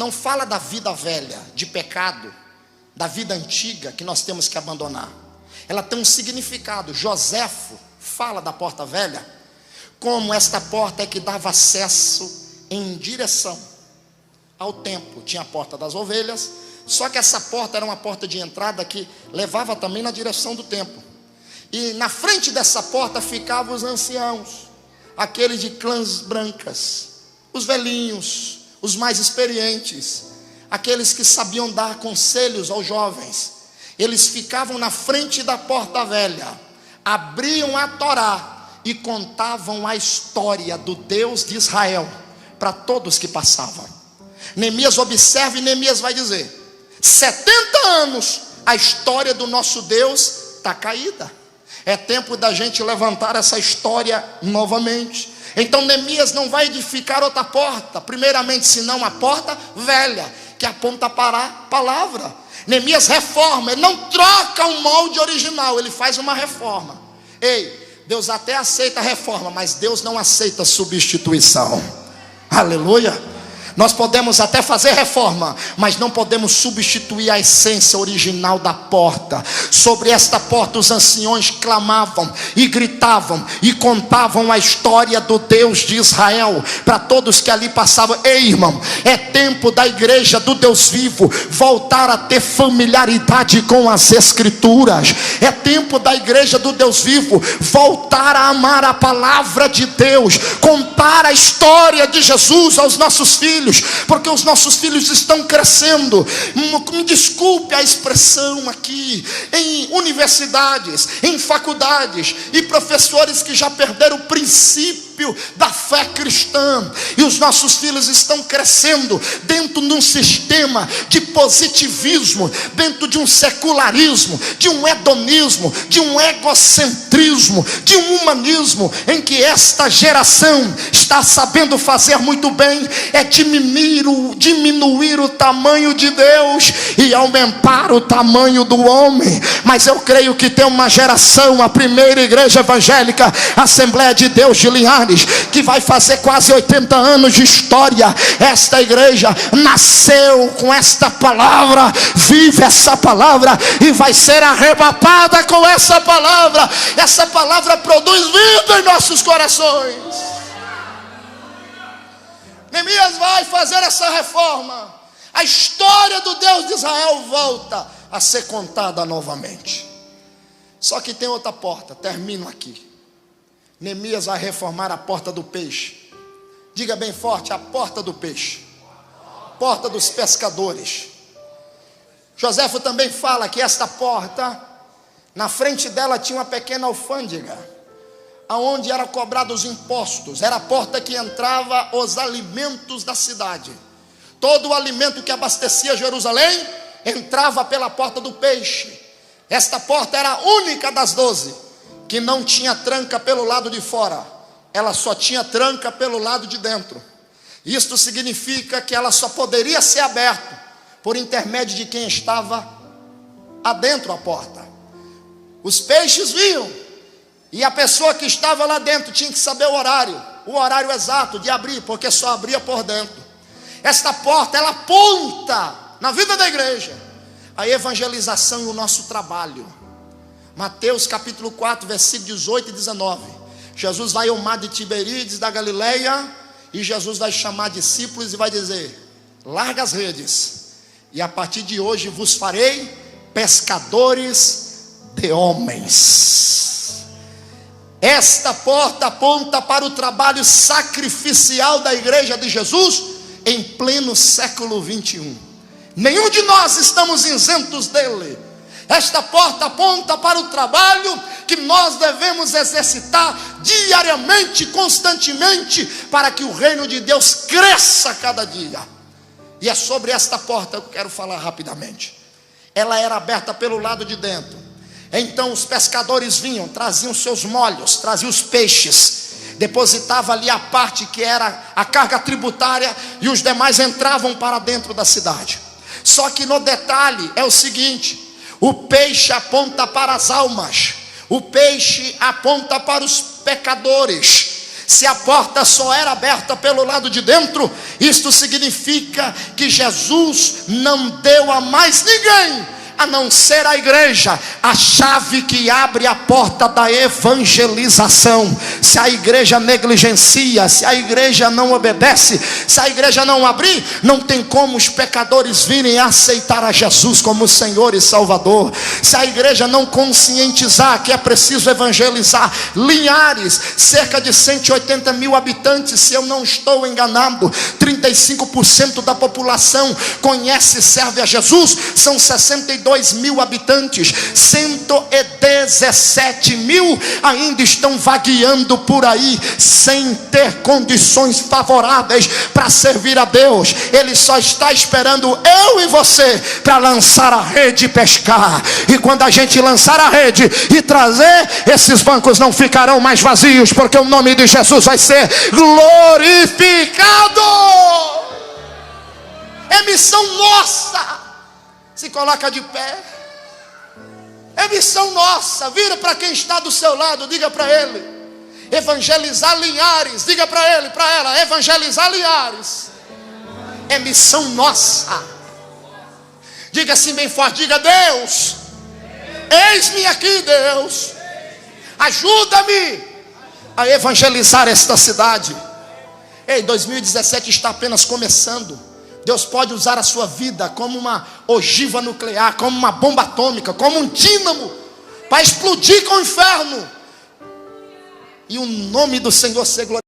não fala da vida velha, de pecado, da vida antiga que nós temos que abandonar. Ela tem um significado. Joséfo fala da porta velha como esta porta é que dava acesso em direção ao templo. Tinha a porta das ovelhas, só que essa porta era uma porta de entrada que levava também na direção do templo. E na frente dessa porta ficavam os anciãos, aqueles de clãs brancas, os velhinhos, os mais experientes, aqueles que sabiam dar conselhos aos jovens. Eles ficavam na frente da porta velha, abriam a Torá e contavam a história do Deus de Israel para todos que passavam. Neemias observa e Neemias vai dizer: 70 anos a história do nosso Deus está caída. É tempo da gente levantar essa história novamente. Então Neemias não vai edificar outra porta, primeiramente, senão a porta velha, que aponta para a palavra. Neemias reforma, ele não troca o molde original, ele faz uma reforma. Ei, Deus até aceita a reforma, mas Deus não aceita substituição. Aleluia. Nós podemos até fazer reforma, mas não podemos substituir a essência original da porta. Sobre esta porta os anciões clamavam e gritavam e contavam a história do Deus de Israel para todos que ali passavam. Ei, irmão, é tempo da igreja do Deus vivo voltar a ter familiaridade com as escrituras. É tempo da igreja do Deus vivo voltar a amar a palavra de Deus, contar a história de Jesus aos nossos filhos, porque os nossos filhos estão crescendo, me desculpe a expressão aqui, em universidades, em faculdades, e professores que já perderam o princípio da fé cristã, e os nossos filhos estão crescendo dentro de um sistema de positivismo, dentro de um secularismo, de um hedonismo, de um egocentrismo, de um humanismo, em que esta geração está sabendo fazer muito bem, é diminuir o tamanho de Deus e aumentar o tamanho do homem. Mas eu creio que tem uma geração, a primeira igreja evangélica, Assembleia de Deus de Linhares, que vai fazer quase 80 anos de história. Esta igreja nasceu com esta palavra, vive essa palavra e vai ser arrebatada com essa palavra. Essa palavra produz vida em nossos corações. Neemias vai fazer essa reforma. A história do Deus de Israel volta a ser contada novamente. Só que tem outra porta, termino aqui. Neemias vai reformar a porta do peixe. Diga bem forte: a porta do peixe, porta dos pescadores. Joséfo também fala que esta porta, na frente dela tinha uma pequena alfândega, aonde eram cobrados os impostos. Era a porta que entrava os alimentos da cidade. Todo o alimento que abastecia Jerusalém entrava pela porta do peixe. Esta porta era a única das 12 que não tinha tranca pelo lado de fora, ela só tinha tranca pelo lado de dentro. Isto significa que ela só poderia ser aberta por intermédio de quem estava adentro da porta. Os peixes vinham, e a pessoa que estava lá dentro tinha que saber o horário exato de abrir, porque só abria por dentro. Esta porta, ela aponta na vida da igreja a evangelização e o nosso trabalho. Mateus capítulo 4, versículo 18 e 19. Jesus vai ao mar de Tiberíades da Galileia, e Jesus vai chamar discípulos e vai dizer: larga as redes, e a partir de hoje vos farei pescadores de homens. Esta porta aponta para o trabalho sacrificial da igreja de Jesus em pleno século 21. Nenhum de nós estamos isentos dele. Esta porta aponta para o trabalho que nós devemos exercitar diariamente, constantemente, para que o reino de Deus cresça cada dia. E é sobre esta porta que eu quero falar rapidamente. Ela era aberta pelo lado de dentro. Então os pescadores vinham, traziam seus molhos, traziam os peixes, depositavam ali a parte que era a carga tributária, e os demais entravam para dentro da cidade. Só que no detalhe é o seguinte: o peixe aponta para as almas, o peixe aponta para os pecadores. Se a porta só era aberta pelo lado de dentro, isto significa que Jesus não deu a mais ninguém, a não ser a igreja, a chave que abre a porta da evangelização. Se a igreja negligencia, se a igreja não obedece, se a igreja não abrir, não tem como os pecadores virem aceitar a Jesus como Senhor e Salvador. Se a igreja não conscientizar que é preciso evangelizar Linhares, cerca de 180 mil habitantes, se eu não estou enganado, 35% da população conhece e serve a Jesus, são 62 mil habitantes, 117 mil ainda estão vagueando por aí, sem ter condições favoráveis para servir a Deus. Ele só está esperando eu e você para lançar a rede e pescar. E quando a gente lançar a rede e trazer, esses bancos não ficarão mais vazios, porque o nome de Jesus vai ser glorificado. É missão nossa. Se coloca de pé. É missão nossa. Vira para quem está do seu lado, diga para ele: evangelizar Linhares. Diga para ele, para ela: evangelizar Linhares é missão nossa. Diga assim bem forte, diga: Deus, eis-me aqui, Deus, ajuda-me a evangelizar esta cidade. Ei, 2017 está apenas começando. Deus pode usar a sua vida como uma ogiva nuclear, como uma bomba atômica, como um dínamo, para explodir com o inferno, e o nome do Senhor ser glorificado.